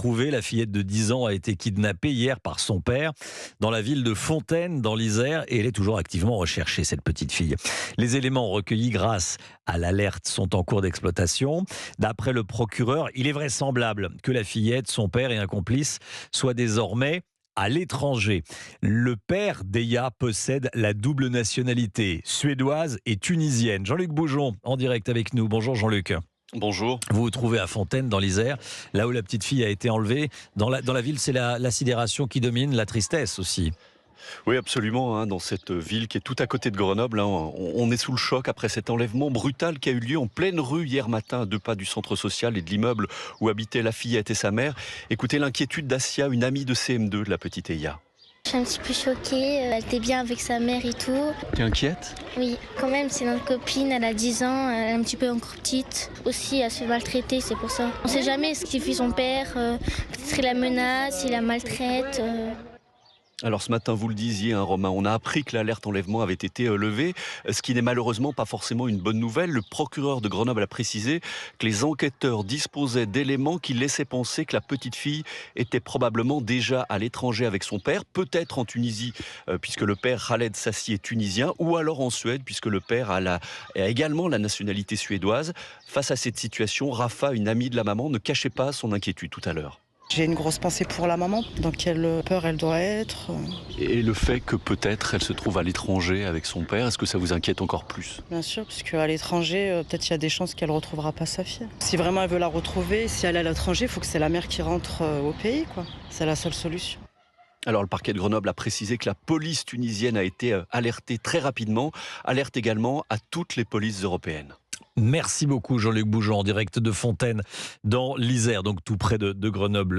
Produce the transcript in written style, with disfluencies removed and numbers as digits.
La fillette de 10 ans a été kidnappée hier par son père dans la ville de Fontaine, dans l'Isère, et elle est toujours activement recherchée, cette petite fille. Les éléments recueillis grâce à l'alerte sont en cours d'exploitation. D'après le procureur, il est vraisemblable que la fillette, son père et un complice soient désormais à l'étranger. Le père d'Eya possède la double nationalité, suédoise et tunisienne. Jean-Luc Boujon, en direct avec nous. Bonjour Jean-Luc. Bonjour. Vous vous trouvez à Fontaine, dans l'Isère, là où la petite fille a été enlevée. Dans la ville, c'est la sidération qui domine, la tristesse aussi. Oui, absolument. Dans cette ville qui est tout à côté de Grenoble, on est sous le choc après cet enlèvement brutal qui a eu lieu en pleine rue hier matin, à 2 pas du centre social et de l'immeuble où habitaient la fillette et sa mère. Écoutez l'inquiétude d'Asia, une amie de CM2 de la petite Eya. Je suis un petit peu choquée, elle était bien avec sa mère et tout. T'es inquiète ? Oui, quand même, c'est notre copine, elle a 10 ans, elle est un petit peu encore petite. Aussi, elle se fait maltraiter, c'est pour ça. On sait jamais ce qu'il fait son père, peut-être il la menace, il la maltraite. Alors ce matin, vous le disiez, Romain, on a appris que l'alerte enlèvement avait été levée, ce qui n'est malheureusement pas forcément une bonne nouvelle. Le procureur de Grenoble a précisé que les enquêteurs disposaient d'éléments qui laissaient penser que la petite fille était probablement déjà à l'étranger avec son père, peut-être en Tunisie, puisque le père Khaled Sassi est tunisien, ou alors en Suède, puisque le père a également la nationalité suédoise. Face à cette situation, Rafa, une amie de la maman, ne cachait pas son inquiétude tout à l'heure. J'ai une grosse pensée pour la maman, dans quelle peur elle doit être. Et le fait que peut-être elle se trouve à l'étranger avec son père, est-ce que ça vous inquiète encore plus ? Bien sûr, parce qu'à l'étranger, peut-être il y a des chances qu'elle ne retrouvera pas sa fille. Si vraiment elle veut la retrouver, si elle est à l'étranger, il faut que c'est la mère qui rentre au pays, quoi. C'est la seule solution. Alors le parquet de Grenoble a précisé que la police tunisienne a été alertée très rapidement, alerte également à toutes les polices européennes. Merci beaucoup Jean-Luc Boujon, en direct de Fontaine, dans l'Isère, donc tout près de Grenoble.